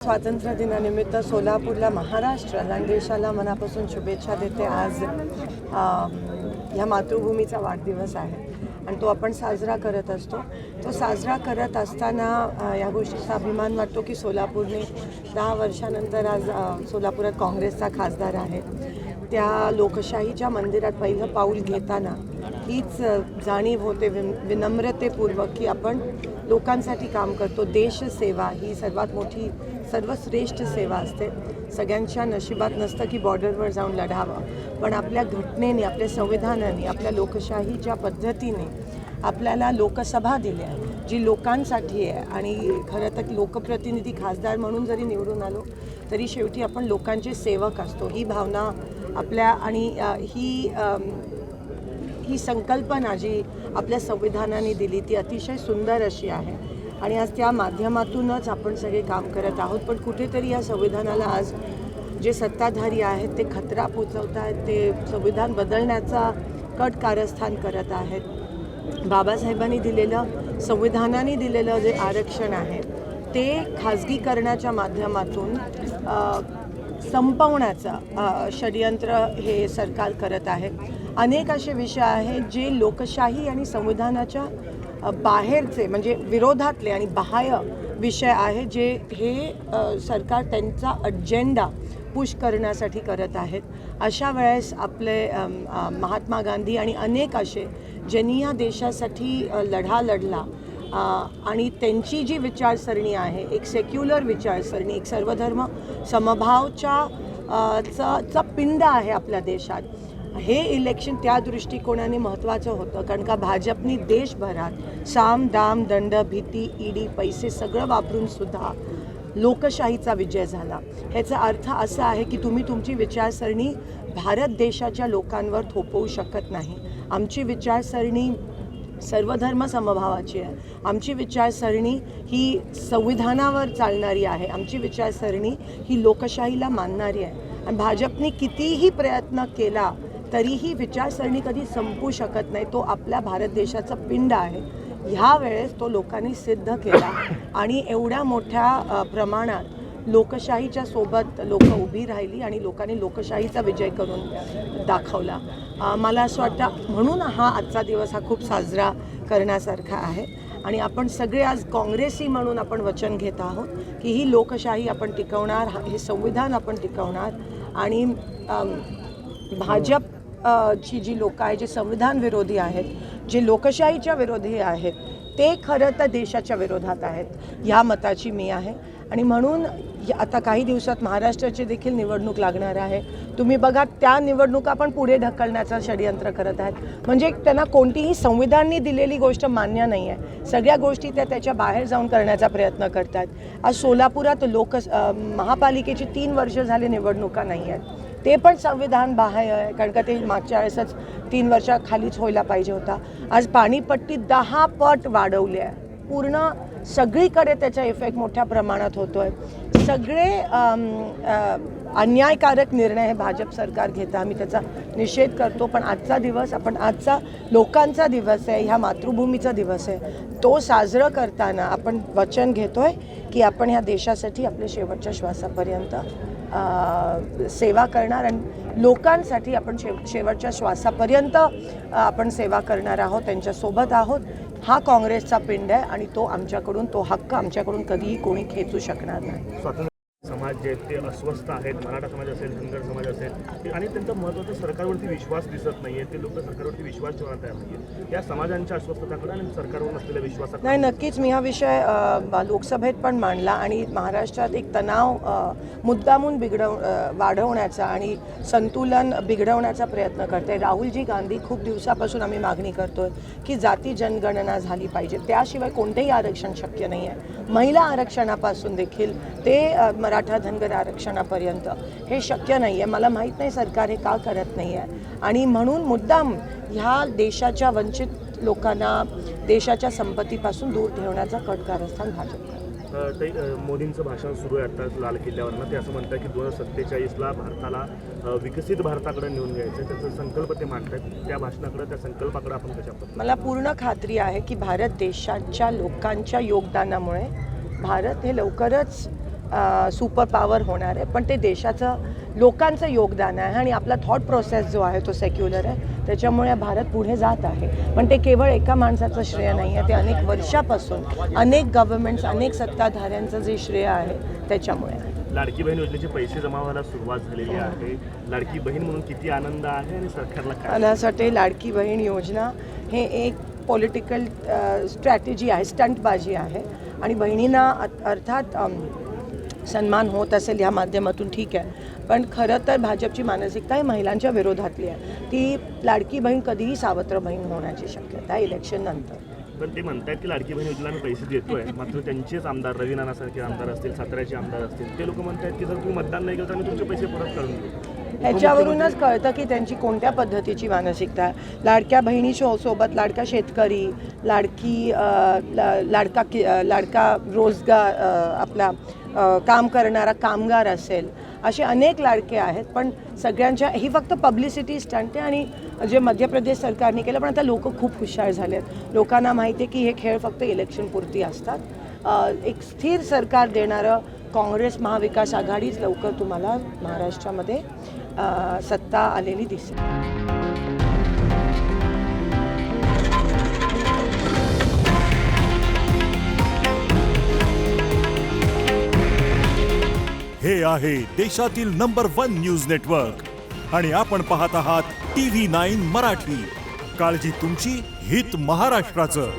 स्वातंत्र्य दिनानिमित्त सोलापूरला महाराष्ट्राला आणि देशाला मनापासून शुभेच्छा देते। आज ह्या मातृभूमीचा वाढदिवस आहे आणि तो आपण साजरा करत असतो। तो साजरा करत असताना या गोष्टीचा अभिमान वाटतो की सोलापूरने 10 वर्षानंतर आज सोलापुरात काँग्रेसचा खासदार आहे। त्या लोकशाहीच्या मंदिरात पहिलं पाऊल घेताना हीच जाणीव होते विनम्रतेपूर्वक की आपण लोकांसाठी काम करतो। देशसेवा ही सर्वात मोठी सर्वश्रेष्ठ सेवा असते। सगळ्यांच्या नशिबात नसतं की बॉर्डरवर जाऊन लढावं, पण आपल्या घटनेने, आपल्या संविधानाने, आपल्या लोकशाहीच्या पद्धतीने आपल्याला लोकसभा दिली आहे जी लोकांसाठी आहे। आणि खरं तर लोकप्रतिनिधी खासदार म्हणून जरी निवडून आलो तरी शेवटी आपण लोकांचे सेवक असतो। ही भावना आपल्या आणि ही संकल्पना जी आपल्या संविधानाने दिली ती अतिशय सुंदर अशी आहे आणि आज त्या माध्यमातूनच आपण सगळे काम करत आहोत। पण कुठेतरी या संविधानाला आज जे सत्ताधारी आहेत ते खतरा पोचवत आहेत, ते संविधान बदलण्याचा कट कारस्थान करत आहेत। बाबासाहेबांनी दिलेलं, संविधानाने दिलेलं जे आरक्षण आहे ते खाजगीकरणाच्या माध्यमातून संपवण्याचं षडयंत्र हे सरकार करत आहे। अनेक असे विषय आहेत जे लोकशाही आणि संविधानाच्या बाहेरचे म्हणजे विरोधातले आणि बाह्य विषय आहे जे हे सरकार त्यांचा अजेंडा पुश करण्यासाठी करत आहेत। अशा वेळेस आपले महात्मा गांधी आणि अनेक असे ज्यांनी या देशासाठी लढा लढला आणि त्यांची जी विचारसरणी आहे, एक सेक्युलर विचारसरणी, एक सर्वधर्म समभावचा पिंड आहे आपल्या देशात। हे इलेक्शन त्या दृष्टिकोनाने महत्त्वाचं होतं कारण का भाजपनी देशभरात साम दाम दंड भीती ईडी पैसे सगळं वापरून सुद्धा लोकशाहीचा विजय झाला। ह्याचा अर्थ असा आहे की तुम्ही तुमची विचारसरणी भारत देशाच्या लोकांवर थोपवू शकत नाही। आमची विचारसरणी सर्वधर्म समभावाची आहे, आमची विचारसरणी ही संविधानावर चालणारी आहे, आमची विचारसरणी ही लोकशाहीला मानणारी आहे। आणि भाजपने कितीही प्रयत्न केला तरीही विचारसरणी कधी संपू शकत नाही। तो आपल्या भारत देशाचा पिंड आहे। ह्या वेळेस तो लोकांनी सिद्ध केला आणि एवढ्या मोठ्या प्रमाणात लोकशाहीच्या सोबत लोक उभी राहिली आणि लोकांनी लोकशाहीचा विजय करून दाखवला। मला असं वाटतं म्हणून हा आजचा दिवस हा खूप साजरा करण्यासारखा आहे आणि आपण सगळे आज काँग्रेसी म्हणून आपण वचन घेत आहोत की ही लोकशाही आपण टिकवणार, हे संविधान आपण टिकवणार आणि भाजप ची जी लोक आहेत जे संविधान विरोधी आहेत, जे लोकशाहीच्या विरोधी आहेत, ते खरं तर देशाच्या विरोधात आहेत ह्या मताची मी आहे। आणि म्हणून आता काही दिवसात महाराष्ट्राची देखील निवडणूक लागणार आहे। तुम्ही बघा त्या निवडणुका पण पुढे ढकलण्याचं षडयंत्र करत आहेत। म्हणजे त्यांना कोणतीही संविधानाने दिलेली गोष्ट मान्य नाही आहे, सगळ्या गोष्टी त्याच्या बाहेर जाऊन करण्याचा प्रयत्न करतात। आज सोलापुरात महापालिकेची 3 वर्ष झाली निवडणुका नाही आहेत, ते पण संविधान बाह्य आहे कारण का ते मागच्या वेळेसच 3 वर्षाखालीच व्हायला पाहिजे होता। आज पाणीपट्टी 10 पट वाढवली आहे, पूर्ण सगळीकडे त्याचा इफेक्ट मोठ्या प्रमाणात होतो आहे। सगळे अन्यायकारक निर्णय हे भाजप सरकार घेतं, आम्ही त्याचा निषेध करतो। पण आजचा दिवस आजचा लोकांचा दिवस आहे, ह्या मातृभूमीचा दिवस आहे। तो साजरा करताना आपण वचन घेतोय की आपण ह्या देशासाठी आपल्या शेवटच्या श्वासापर्यंत सेवा करणार आणि लोकांसाठी आपण शेवटच्या श्वासापर्यंत आपण सेवा करणार आहोत, त्यांच्यासोबत आहोत। हा काँग्रेसचा पिंड आहे आणि तो आमच्याकडून, तो हक्क आमच्याकडून कधीही कोणी खेचू शकणार नाही। समाज जे ते अस्वस्थ आहेत, मराठा समाज असेल, धनगर समाज असेल, आणि त्यांचा महत्त्वाचा सरकारवरती विश्वास दिसत नाहीये, ते लोक सरकारवरती विश्वास ठेवणार तयार नाहीये। या समाजांच्या अस्वस्थताकडे आणि सरकारवर असलेल्या विश्वासाकडे नाही, नक्कीच मी हा विषय लोकसभेत पण मांडला आणि महाराष्ट्रात एक तणाव मुद्दामून वाढवण्याचा आणि संतुलन बिघडवण्याचा प्रयत्न करते। राहुलजी गांधी खूप दिवसापासून आम्ही मागणी करतोय की जाती जनगणना झाली पाहिजे, त्याशिवाय कोणतेही आरक्षण शक्य नाही आहे। महिला आरक्षणापासून देखील ते मराठा धनगर आरक्षणापर्यंत हे शक्य नाही आहे। मला माहीत नाही सरकार हे का करत नाही आहे आणि म्हणून मुद्दाम ह्या देशाच्या वंचित लोकांना देशाच्या संपत्तीपासून दूर ठेवण्याचा कट कारस्थान भाजप। मोदींचं भाषण सुरू आहे आता लाल किल्ल्यावरनं, ते असं म्हणतात की 2047ला भारताला विकसित भारताकडे नेऊन घ्यायचं, त्याचा संकल्प ते मांडतात। त्या भाषणाकडे, त्या संकल्पाकडे आपण कशा पद्धतीने? मला पूर्ण खात्री आहे की भारत देशाच्या लोकांच्या योगदानामुळे भारत हे लवकरच सुपर पॉवर होणार आहे, पण ते देशाचं लोकांचं योगदान आहे आणि आपला थॉट प्रोसेस जो आहे तो सेक्युलर आहे, त्याच्यामुळे भारत पुढे जात आहे. पण ते केवळ एका माणसाचं श्रेय नाही आहे, ते अनेक वर्षापासून अनेक गव्हर्नमेंट्स, अनेक सत्ताधाऱ्यांचं जे श्रेय आहे त्याच्यामुळे आहे. लाडकी बहीण योजनेचे पैसे जमा व्हायला सुरुवात झालेली आहे. लाडकी बहीण म्हणून किती आनंद आहे आणि सरकारला काय? मला असं वाटते लाडकी बहीण योजना हे एक पॉलिटिकल स्ट्रॅटेजी आहे, स्टंटबाजी आहे आणि बहिणींना अर्थात सन्मान होत असेल ह्या माध्यमातून, ठीक आहे, पण खरं तर भाजपची मानसिकता ही महिलांच्या विरोधातली आहे. ती लाडकी बहीण कधीही सावत्र बहीण होण्याची शक्यता आहे इलेक्शन नंतर. पण ते म्हणतात की लाडकी बहीण योजनेला आम्ही पैसे देतोय, मात्र त्यांचेच आमदार रवी नानासारखे आमदार असतील, साताऱ्याचे आमदार असतील, ते लोक म्हणतात की जर तुम्ही मतदान नाही केलं तर आम्ही तुमचे पैसे परत काढून देऊ. ह्याच्यावरूनच कळतं की त्यांची कोणत्या पद्धतीची मानसिकता आहे. लाडक्या बहिणीसोबत लाडका शेतकरी, लाडका रोजगार, आपला काम करणारा कामगार असेल, असे अनेक लाडके आहेत. पण सगळ्यांच्या ही फक्त पब्लिसिटी स्टंट आहे आणि जे मध्य प्रदेश सरकारने केलं, पण आता लोक खूप हुशार झाले आहेत. लोकांना माहिती आहे की हे खेळ फक्त इलेक्शनपुरती असतात. एक स्थिर सरकार देणारं काँग्रेस महाविकास आघाडीच लवकर तुम्हाला महाराष्ट्रामध्ये सत्ता आलेली दिसेल. हे आहे देशातील नंबर 1 न्यूज नेटवर्क आणि आपण पाहत आहात TV9 मराठी. काळजी तुमची, हित महाराष्ट्राचं.